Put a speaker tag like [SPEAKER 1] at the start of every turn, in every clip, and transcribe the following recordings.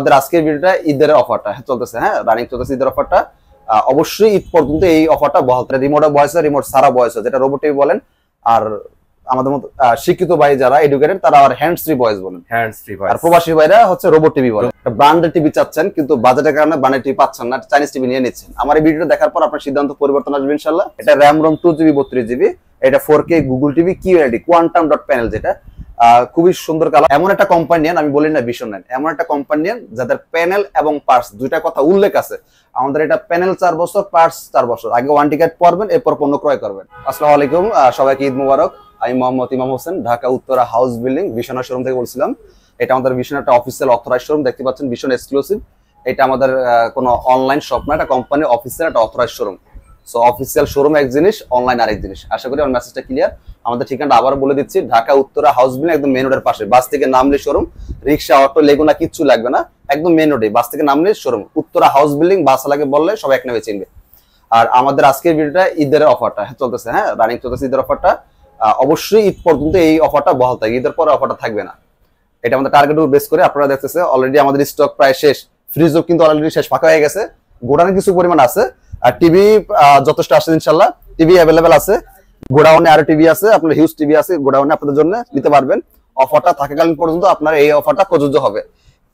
[SPEAKER 1] আমাদের আজকের ভিডিওটা ঈদের অফারটা চলতেছে, হ্যাঁ রানিং চলতেছে ঈদের অফারটা। অবশ্যই ঈদ পর্যন্ত এই অফারটা বহাল থাকে। রিমোট ভয়েস, রিমোট সারা ভয়েস, যেটা রোবট টিভি বলেন, আর আমাদের মতো শিক্ষিত ভাই যারা এডুকেটেড তারা আর হ্যান্ডস ফ্রি ভয়েস বলেন,
[SPEAKER 2] হ্যান্ডস ফ্রি ভয়েস।
[SPEAKER 1] আর প্রবাসী ভাইরা হচ্ছে রোবট টিভি বলেন। ব্র্যান্ডেড টিভি চাচ্ছেন কিন্তু বাজেটের কারণে ব্র্যান্ডেড টিভি পাচ্ছেন না, চাইনিজ টিভি নিয়ে নিচ্ছেন। আমার এই ভিডিওটা দেখার পর আপনার সিদ্ধান্ত পরিবর্তন আসবে ইনশাআল্লাহ। এটা RAM ROM 2GB 32GB, এটা 4K Google TV QLED quantum dot panel, যেটা খুবই সুন্দর কালার। এমন একটা কোম্পানি নেন, আমি বলি না ভীষণ নেন, এমন একটা কোম্পানি নেন যাদের প্যানেল এবং পার্টস দুইটা কথা উল্লেখ আছে। আমাদের এটা প্যানেল 4 বছর, পার্টস 4 বছর। আগে ওয়ারেন্টি কার্ড পড়বেন, এরপর পণ্য ক্রয় করবেন। আসসালামু আলাইকুম, সবাইকে ঈদ মুবারক। আমি মোহাম্মদ ইমাম হোসেন, ঢাকা উত্তরা হাউস বিল্ডিং বিশনা শোরুম থেকে বলছিলাম। এটা আমাদের বিশনা একটা অফিসিয়াল অথরাইজ শোরুম, দেখতে পাচ্ছেন বিশনা এক্সক্লুসিভ। এটা আমাদের কোনো অনলাইন শপ না, এটা কোম্পানি অফিসিয়াল একটা authorise showroom. So official showroom এক জিনিস, অনলাইন আরেক জিনিস। আশা করি আমার মেসেজটা ক্লিয়ার। আমাদের ঠিকানা আবার বলে দিচ্ছি, ঢাকা উত্তরা হাউস বিল্ডিং, একদম মেন রোডের পাশে। বাস থেকে নামলে শোরুম, রিক্সা অটো লেগুনা কিচ্ছু লাগবে না, একদম মেন রোডে বাস থেকে নামলে শোরুম। উত্তরা হাউস বিল্ডিং, বাস লাগে বললে সবাই এক নামে চিনবে। আর আমাদের আজকের ভিডিওটা ঈদের অফারটা চলতেছে, হ্যাঁ রানিং চলতেছে ঈদের অফারটা। অবশ্যই ঈদ পর্যন্ত এই অফারটা বহাল থাকে, ঈদের পরে অফারটা থাকবে না। এটা আমাদের টার্গেট বেস করে আপনারা দেখতেছে অলরেডি আমাদের স্টক প্রায় শেষ। ফ্রিজও কিন্তু অলরেডি শেষ, ফাঁকা হয়ে গেছে। গোডাউনে কিছু পরিমাণ আছে, আর টিভি যথেষ্ট আসছে ইনশাল্লাহ। টিভি অ্যাভেলেবেল আছে, গোডাউনে আরো টিভি আছে, আপনার হিউজ টিভি আছে গোডাউনে, আপনাদের জন্য নিতে পারবেন। অফারটা থাকাকালীন পর্যন্ত আপনার এই অফারটা প্রযোজ্য হবে।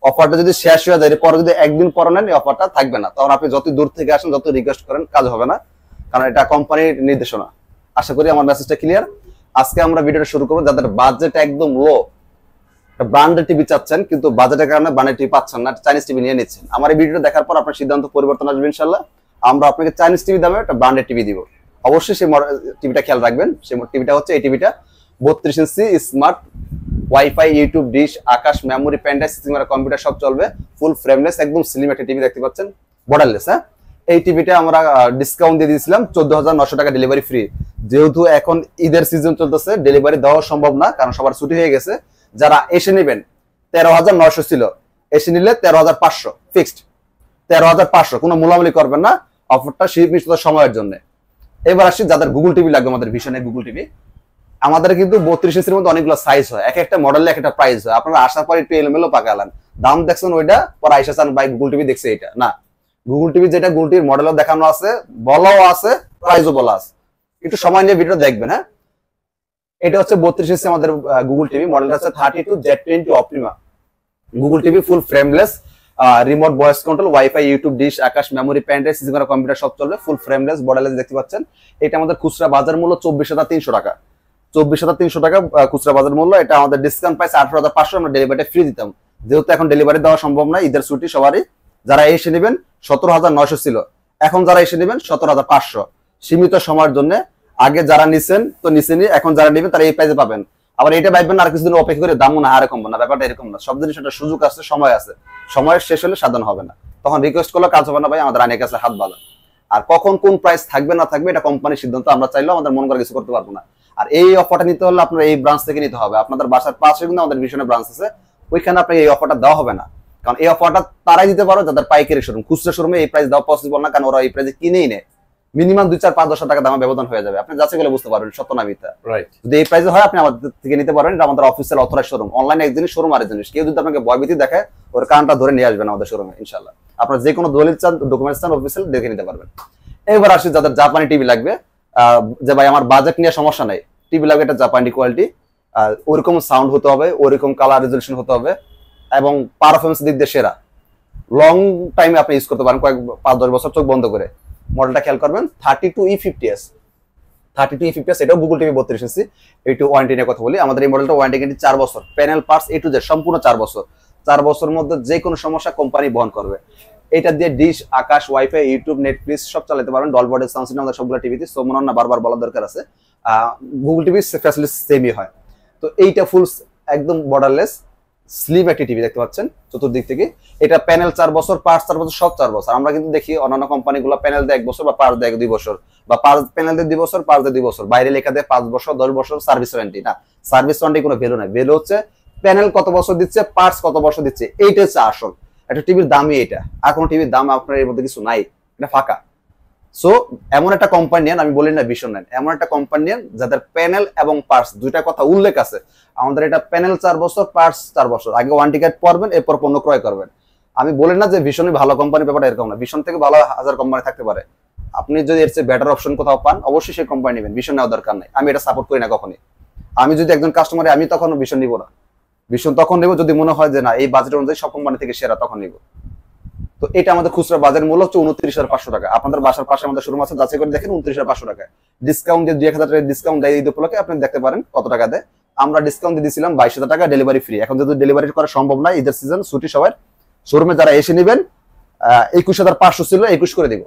[SPEAKER 1] অফারটা যদি শেষ হয়ে যায়, পরে যদি একদিন পরে নেন, এই অফারটা থাকবে না। তখন আপনি যত দূর থেকে আসেন, যত রিকোয়েস্ট করেন, কাজ হবে না, কারণ এটা কোম্পানির নির্দেশনা। আশা করি আমার মেসেজটা ক্লিয়ার। আজকে আমরা ভিডিওটা শুরু করবো যাদের বাজেট একদম লো, ব্র্যান্ডেড টিভি চাচ্ছেন কিন্তু বাজেটের কারণে ব্র্যান্ডেড টিভি পাচ্ছেন না, চাইনিজ টিভি নিয়ে নিচ্ছেন। আমার এই ভিডিওটা দেখার পর আপনার সিদ্ধান্ত পরিবর্তন আসবে ইনশাআল্লাহ। আমরা আপনাকে চাইনিজ টিভি দামে একটা ব্র্যান্ডেড টিভি দিব। অবশ্যই সেই টিভিটা খেয়াল রাখবেন। সেই টিভিটা হচ্ছে এই টিভিটা 32 inch smart, wifi, YouTube, dish, Akash, memory, pendrive, system, computer সব চলবে। ফুল ফ্রেমলেস, একদম স্লিম একটা টিভি দেখতে পাচ্ছেন, বর্ডারলেস। হ্যাঁ, এই টিভিটা আমরা ডিসকাউন্ট দিয়ে দিয়েছিলাম 14,900 টাকা, ডেলিভারি ফ্রি। যেহেতু এখন ঈদের সিজন চলতেছে, ডেলিভারি দেওয়া সম্ভব না, কারণ সবার ছুটি হয়ে গেছে। যারা এসে নেবেন, 13,900 ছিল, এসে নিলে 13,500 ফিক্সড, 13,500, কোনো মূলামূলি করবেন না। অফারটা সীমিত সময়ের জন্য। এবার আসি যাদের গুগল টিভি লাগবে, আমাদের ভীষণ গুগল টিভি। আমাদের কিন্তু 32 ইঞ্চির মধ্যে অনেকগুলো সাইজ হয়, এক একটা মডেলে এক একটা প্রাইস হয়। আপনারা আসার পর একটু এলোমেলো পাকালেন, দাম দেখছেন ওইটা, পরে আইসা চান ভাই গুগল টিভি দেখছে এটা না। গুগল টিভি যেটা, গুগল টিভির মডেলও দেখানো আছে, বলাও আছে, প্রাইসও বলা আছে। একটু সময় নিয়ে ভিডিও দেখবেন। হ্যাঁ, এটা হচ্ছে 32 ইঞ্চি আমাদের গুগল টিভি, মডেলটা হচ্ছে 32Z20 Optima Google TV, full frameless, remote voice control, wifi, YouTube, dish, Akash, memory, pendrive, system, computer সব চলবে। ফুল ফ্রেমলেস, বর্ডারলেস দেখতে পাচ্ছেন। এটা আমাদের খুচরা বাজার মূল্য 24,300 টাকা, 24,300 টাকা খুচরা বাজার মূল্য। এটা আমাদের ডিসকাউন্ট প্রাইস 18,500, আমরা ডেলিভারিটা ফ্রি দিতাম। যেহেতু এখন ডেলিভারি দেওয়া সম্ভব না, ঈদের ছুটি সবারই। যারা এসে নেবেন 17,900 ছিল, এখন যারা এসে নেবেন 17,500, সীমিত সময়ের জন্য। আগে যারা নিছেন তো নিছেনই, এখন যারা নেবেন তারা এই প্রাইসে পাবেন। আবার এটা ভাববেন আর কিছুদিন অপেক্ষা করে দামও না আরে কমবো না, ব্যাপারটা এরকম না। সব জিনিস একটা সুযোগ আছে, সময় আছে, সময় শেষ হলে সাধন হবে না। তখন রিকোয়েস্ট করলে কাজ হবে না ভাই, আমাদের আইনের কাছে হাত বাঁধা। আর কখন কোন প্রাইস থাকবে না থাকবে এটা কোম্পানির সিদ্ধান্ত, আমরা চাইলেও আমাদের মন করে কিছু করতে পারবো না। আর এই অফারটা নিতে হলে আপনার এই ব্রাঞ্চ থেকে নিতে হবে। আপনাদের বাসার পাশে কিন্তু আমাদের ভীষণ ব্রাঞ্চ আছে, ওইখানে আপনাকে এই অফারটা দেওয়া হবে না। কারণ এই অফারটা তারাই দিতে পারো যাদের পাইকারি শোরুম। খুচরা শোরুমে এই প্রাইস দেওয়া পসিবল না, কারণ ওরা এই প্রাইসে কিনেই নেয়। মিনিমাম 2, 4, 5, 10 টাকা দামে ব্যবধান হয়ে যাবে। আপনি যাচাই করে বুঝতে পারবেন সত্য না মিথ্যা। যদি এই প্রাইসে হয়, আপনি আমাদের থেকে নিতে পারবেন। এটা আমাদের অফিসিয়াল অথরাইজ শোরুম। অনলাইনে এক জিনিস, শোরুম আরেক জিনিস। কেউ যদি আপনাকে ভয়ভীতি দেখায়, ওর কারণটা ধরে নিয়ে আসবেন আমাদের শোরুমে ইনশাআল্লাহ। আপনার যে কোনো দলিল চান, ডকুমেন্টস চান, অফিসিয়াল দেখে নিতে পারবেন। এবার আসি যাদের জাপানি টিভি লাগবে, যে ভাই আমার বাজেট নিয়ে সমস্যা নাই, টিভি লাগবে এটা জাপানি কোয়ালিটি, ওরকম সাউন্ড হতে হবে, ওরকম কালার রেজলিউশন হতে হবে, এবং পারফরমেন্স দিক দিয়ে সেরা। লং টাইমে আপনি ইউজ করতে পারেন, কয়েক 5-10 বছর চোখ বন্ধ করে। মডেলটা খেয়াল করবেন, 32E50s, 32E50s, এটাও গুগল টিভি 32 ইঞ্চি। একটু ওয়ারেন্টি নিয়ে কথা বলি। আমাদের এই মডেলটা ওয়ারেন্টি গ্যারান্টি 4 বছর, panel parts A to Z সম্পূর্ণ 4 বছর। 4 বছরের মধ্যে যে কোনো সমস্যা কোম্পানি বহন করবে। এটা দিয়ে ডিশ, আকাশ, ওয়াইফাই, ইউটিউব, নেটফ্লিক্স সব চালাতে পারবেন। ডলবি সাউন্ড সিস্টেম আমাদের সবগুলো টিভিতে, সো মনে হয় না বারবার বলার দরকার আছে। গুগল টিভি ফ্যাসিলিটি সেমই হয়। তো এইটা ফুল একদম বর্ডারলেস স্লিম একটি টিভি দেখতে পাচ্ছেন চতুর্দিক থেকে। এটা প্যানেল 4 বছর, পার্টস 4 বছর, সব 4 বছর। আমরা কিন্তু দেখি অন্যান্য কোম্পানিগুলো প্যানেল দেয় 1 বছর, বা পার্টস দেয় 2 বছর, বা প্যানেল দেয় 2 বছর, পার্টস দেয় 2 বছর, বাইরে লেখা দেয় 5 বছর, 10 বছর সার্ভিস ওয়ারেন্টি। না, সার্ভিস ওয়ারেন্টি কোনো ভ্যালু নাই। ভ্যালু হচ্ছে প্যানেল কত বছর দিচ্ছে, পার্টস কত বছর দিচ্ছে, এইটা হচ্ছে আসল। একটা টিভির দামই এটা, আর কোনো টিভির দাম আপনার এর মধ্যে কিছু নাই, এটা ফাঁকা। সো এমন একটা কোম্পানি নেন, আমি বলি না ভীষণ নেন, এমন একটা কোম্পানি নেন যাদের প্যানেল এবং পার্টস দুইটা কথা উল্লেখ আছে। আমাদের এটা প্যানেল 4 বছর, পার্টস 4 বছর। আগে ওয়ারেন্টি কার্ড পড়বেন, এরপর পণ্য ক্রয় করবেন। আমি বলি না যে ভীষণই ভালো কোম্পানি, ব্যাপারটা এরকম না। ভীষণ থেকে ভালো হাজার কোম্পানি থাকতে পারে, আপনি যদি এর চেয়ে বেটার অপশন কোথাও পান অবশ্যই সেই কোম্পানি নেবেন, ভীষণ নেওয়ার দরকার নাই। আমি এটা সাপোর্ট করি না কখনই। আমি যদি একজন কাস্টমারে আমি তখন ভীষণ নিব না, ভীষণ তখন নেব যদি মনে হয় যে না এই বাজেট অনুযায়ী সব কোম্পানি থেকে সেরা, তখন নিব। তো এটা আমাদের খুচরা বাজার মূল্য হচ্ছে 29,500 টাকা। আপনাদের বাসার পাশে আমাদের শোরুম আছে, যাচাই করে দেখেন 29,500 টাকা। ডিসকাউন্ট দিয়ে 2,000 টাকা ডিসকাউন্ট দেয় ঈদ উপলক্ষে, আপনি দেখতে পারেন কত টাকা দেয়। আমরা ডিসকাউন্ট দিয়ে দিয়েছিলাম 22,000 টাকা, ডেলিভারি ফ্রি। এখন যদি ডেলিভারি করা সম্ভব না, ঈদের সিজন ছুটি সবার, শোরুমে যারা এসে নেবেন 21,500 ছিল 21 করে দিব,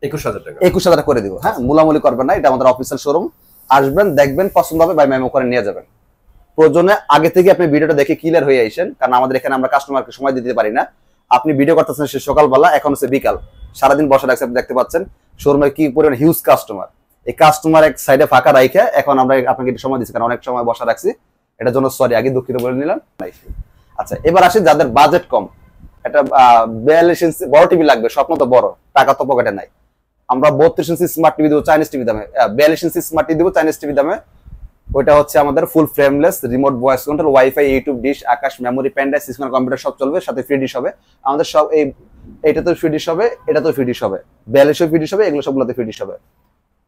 [SPEAKER 2] 21,000 টাকা
[SPEAKER 1] 21,000 টাকা করে দিব। হ্যাঁ, মুলামুলি করবেন না, এটা আমাদের অফিসিয়াল শোরুম। আসবেন, দেখবেন, পছন্দ হবে, বাই মেমো করে নিয়ে যাবেন। প্রয়োজনে আগে থেকে আপনি ভিডিওটা দেখে ক্লিয়ার হয়ে আইসেন, কারণ আমাদের এখানে আমরা কাস্টমারকে সময় দিতে পারি না। আপনি ভিডিও করতেছেন সে সকালবেলা, এখন হচ্ছে বিকাল, সারাদিন বসে রাখছে, আপনি দেখতে পাচ্ছেন শোরুমে কি পরিমাণ হিউজ কাস্টমার। এই কাস্টমার এক সাইডে ফাঁকা রাখে এখন আমরা আপনাকে একটু সময় দিচ্ছি, কারণ অনেক সময় বসা রাখছি, এটার জন্য সরি, আগে দুঃখিত বলে নিলাম। আচ্ছা, এবার আসি যাদের বাজেট কম, এটা 42 ইঞ্চি বড় টিভি লাগবে, স্বপ্ন তো বড়, টাকা তো পকেটে নাই। আমরা 32 ইঞ্চি স্মার্ট টিভি দেবো চাইনিজ টিভি দামে, 42 ইঞ্চি স্মার্ট টিভি দেবো চাইনিজ টিভি দামে। ওইটা হচ্ছে আমাদের full frameless, remote voice control, wifi, YouTube, dish, Akash, memory, pen drive, system, computer সব চলবে, সাথে ফ্রি ডিশ হবে আমাদের সব। এইটা তো ফ্রি ডিশ হবে, এটা তো ফ্রি ডিশ হবে, 42 ফ্রি ডিশ হবে, এগুলো সবগুলোতে ফ্রি ডিশ হবে।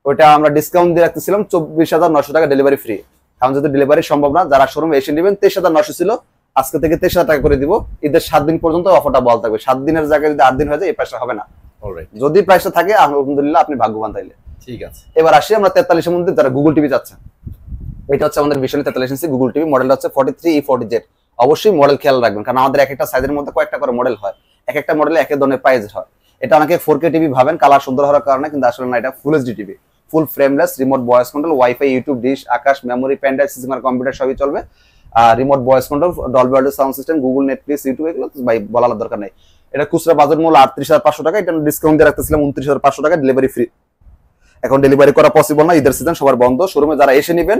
[SPEAKER 1] ওইটা আমরা ডিসকাউন্ট দিয়ে রাখতেছিলাম 24,900 টাকা, ডেলিভারি ফ্রি। এখন যদি ডেলিভারি সম্ভব না, যারা শোরুমে এসে নেবেন 23,900 ছিল, আজকে থেকে 23,000 টাকা করে দিব। ঈদের 7 দিন পর্যন্ত অফারটা বল থাকবে, 7 দিনের জায়গায় যদি 8 দিন হয়ে যায় এই প্রাইসটা হবে না। যদি প্রাইসটা থাকে আলহামদুলিল্লাহ, আপনি ভাগ্যবান তাইলে।
[SPEAKER 2] ঠিক আছে,
[SPEAKER 1] এবার আসি আমরা 43 এর মধ্যে যারা গুগল টিভি চাচ্ছেন, এটা হচ্ছে আমাদের ভীষণ 43 ইঞ্চি গুগল টিভি, মডেলটা হচ্ছে 43E40Z। অবশ্যই মডেল খেয়াল রাখবেন, কারণ আমাদের এক একটা সাইজের মধ্যে কয়েকটা করে মডেল হয়, এক একটা মডেলে এক এক ধরনের প্রাইস হয়। এটা অনেকে 4K টিভি ভাবেন কালার সুন্দর হওয়ার কারণে, কিন্তু আসলে না, এটা full HD TV, full frameless, remote voice control, wifi, YouTube, dish, Akash, memory, pen drive, system, computer সবই চলবে। Remote voice control, Dolby audio sound system, Google, Netflix, YouTube, এগুলো ভাই বলার দরকার নেই। এটা খুচরা বাজার মূল্য 38,500 টাকা, এটা ডিসকাউন্ট দিয়ে রাখতেছিলাম 29,500 টাকা, ডেলিভারি ফ্রি। এখন ডেলিভারি করা পসিবল না, ঈদের সিজন সবার বন্ধ। শোরুমে যারা এসে নেবেন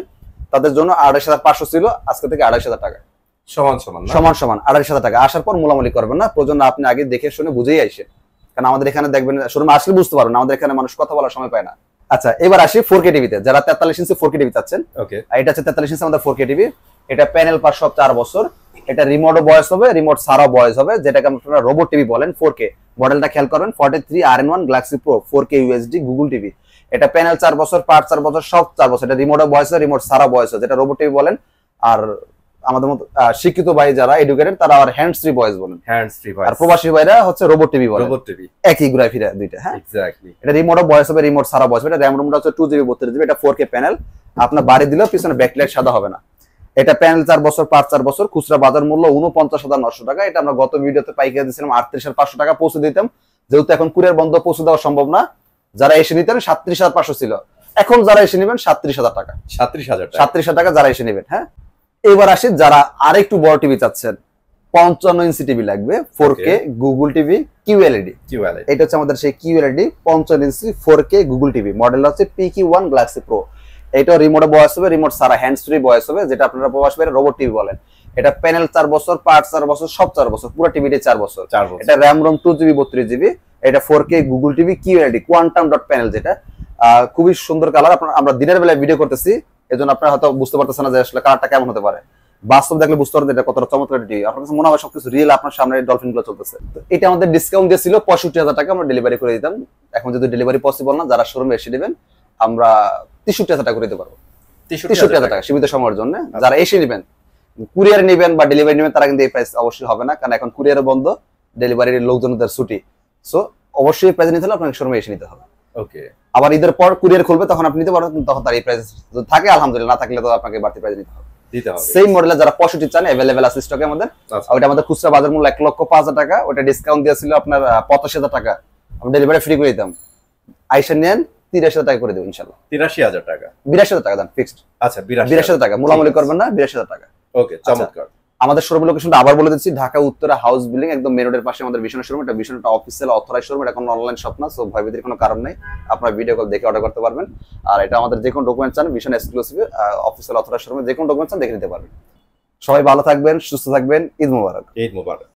[SPEAKER 1] তাদের জন্য 28,500 ছিল, আজকে থেকে 28,000 টাকা,
[SPEAKER 2] সমান সমান
[SPEAKER 1] 28,000 টাকা। আসার পর মোলামুলি করবেন না, প্রয়োজন আপনি আগে দেখে শুনে বুঝেই আইসেন, কারণ আমাদের এখানে দেখবেন শোরুমে আসলে বুঝতে পারবেন, আমাদের এখানে মানুষ কথা বলার সময় পায় না। আচ্ছা, এবার আসি 4K টিভিতে, যারা 43 ইঞ্চি 4K টিভি চাচ্ছেন।
[SPEAKER 2] ওকে,
[SPEAKER 1] এটা হচ্ছে 43 ইঞ্চি আমাদের 4K টিভি। এটা প্যানেল পাস সব 4 বছর, এটা রিমোটও বয়স হবে, রিমোট ছাড়াও বয়স হবে, যেটাকে আপনারা রোবট টিভি বলেন। 4K মডেলটা খেয়াল করবেন, 43RN1 Galaxy pro 4K USD Google TV. এটা প্যানেল 4 বছর, পার্ট 4 বছর, সব 4 বছর। এটা রিমোটও বয়স, রিমোট ছাড়াও বয়স, যেটা রোবট টিভি বলেন। আর আমাদের মতো শিক্ষিত ভাই যারা এডুকেটেড, তারা আবার হ্যান্ডস ফ্রি ভয়েস বলেন,
[SPEAKER 2] হ্যান্ডস ফ্রি ভয়েস।
[SPEAKER 1] আর প্রবাসী ভাইরা হচ্ছে রোবট টিভি বলেন,
[SPEAKER 2] রোবট টিভি,
[SPEAKER 1] একই ঘুরায় ফিরে দুইটা। হ্যাঁ,
[SPEAKER 2] এক্স্যাক্টলি।
[SPEAKER 1] এটা রিমোটও বয়স হবে, রিমোট ছাড়া বয়স হবে। এটা র্যাম রুমটা হচ্ছে 2GB 32GB, এটা 4K প্যানেল, আপনার বাড়ি দিলেও পিছনে ব্যাকলাইট সাদা হবে না। এটা প্যানেল 4 বছর, পার্ট 4 বছর, খুচরা বাজার মূল্য 49,900 টাকা। এটা আমরা গত ভিডিওতে পাইকারি দিয়েছিলাম 38,500 টাকা, পৌঁছে দিতাম, যেহেতু এখন কুরিয়ার বন্ধ, পৌঁছে দেওয়া সম্ভব না। যারা এসে নিতেন 37,500 ছিল, এখন যারা এসে নেবেন 37,000 টাকা, 37,000 টাকা যারা এসে নেবেন। হ্যাঁ, এবার আসি যারা আরেকটু বড় টিভি চাচ্ছেন, 55 ইঞ্চি টিভি লাগবে, 4K গুগল টিভি QLED। এটা হচ্ছে আমাদের সেই QLED 55 ইঞ্চি 4K গুগল টিভি, মডেলটা হচ্ছে PQ1 গ্যালাক্সি প্রো। এটা রিমোটে বয়স হবে, রিমোট সারা হ্যান্ডস ফ্রি বয়স হবে, যেটা আপনারা প্রবাস বাইরে রোবট টিভি বলেন। এটা প্যানেল 4 বছর, পার্ট 4 বছর, সব 4 বছর, পুরো টিভিতে 4 বছর। এটা র্যাম রোম 2GB 32GB। এটা 4K Google TV QLED quantum dot panel, যেটা খুবই সুন্দর কালার। আমরা দিনের বেলায় ভিডিও করতেছি, এজন্য আপনারা হয়তো বুঝতে পারতেছেন না যে আসলে কালারটা কেমন হতে পারে। বাস্তব দেখলে বুঝতে পারবেন এটা কতটা চমৎকার টিভি। আপনার কাছে মনে হবে সবকিছু রিয়েল, আপনার সামনে ডলফিন গুলো চলতেছে। এটা আমাদের ডিসকাউন্ট দিয়েছিল 65,000 টাকা, আমরা ডেলিভারি করে দিতাম। এখন যদি ডেলিভারি পসিবল না, যারা শোরুমে এসে নেবেন আমরা 63,000 টাকা করে দিতে পারবো, 63,000 টাকা সীমিত সময়ের জন্য। যারা এসে নেবেন, কুরিয়ারে নেবেন বা ডেলিভারি নেবেন, তারা কিন্তু এই প্রাইস অবশ্যই হবে না, কারণ এখন কুরিয়ারে বন্ধ, ডেলিভারির লোকজনদের ছুটি। সো অবশ্যই প্রাইস নিতে হলে আপনাকে শোরুমে এসে নিতে হবে।
[SPEAKER 2] ওকে,
[SPEAKER 1] আবার ঈদের পর কুরিয়ার খুলবে, তখন আপনি নিতে পারবেন, তখন তার এই প্রাইস থাকে, আলহামদুলিল্লাহ। না থাকলে তো আপনাকে বাড়তি প্রাইস নিতে হবে। সেম মডেলে যারা 65 চান, अवेलेबल আছে স্টকে আমাদের। ওটা আমাদের খুচরা বাজার মূল্য 1,05,000 টাকা, ওটা ডিসকাউন্ট দিয়েছিল আপনার 85,000 টাকা, আমরা ডেলিভারি ফ্রি করে দিতাম। আইসা নেন 83,000 টাকা করে দেব ইনশাআল্লাহ।
[SPEAKER 2] 83,000 টাকা,
[SPEAKER 1] 82,000 টাকা দেন ফিক্সড।
[SPEAKER 2] আচ্ছা,
[SPEAKER 1] 82,000 টাকা মুলামুলি করবেন না, 82,000 টাকা।
[SPEAKER 2] ওকে, চমৎকার।
[SPEAKER 1] আমাদের শোরুম লোকেশনটা আবার বলে দিচ্ছি, ঢাকা উত্তরা হাউস বিল্ডিং, একদম মেন রোডের পাশে আমাদের ভীষণ শোরুম। এটা ভীষণটা অফিসিয়াল অথরাইজ শোরুম, এটা কোনো অনলাইন শপ না, সো ভয়ভীতির কোনো কারণ নেই। আপনারা ভিডিও কল দেখে অর্ডার করতে পারবেন। আর এটা আমাদের যে কোনো ডকুমেন্ট চান, ভীষণ এক্সক্লুসিভ অফিসিয়াল অথরাইজ শোরুমে যে কোনো ডকুমেন্ট চান দেখে নিতে পারবেন। সবাই ভালো থাকবেন, সুস্থ থাকবেন, ঈদ মোবারক।
[SPEAKER 2] ঈদ মোবারক।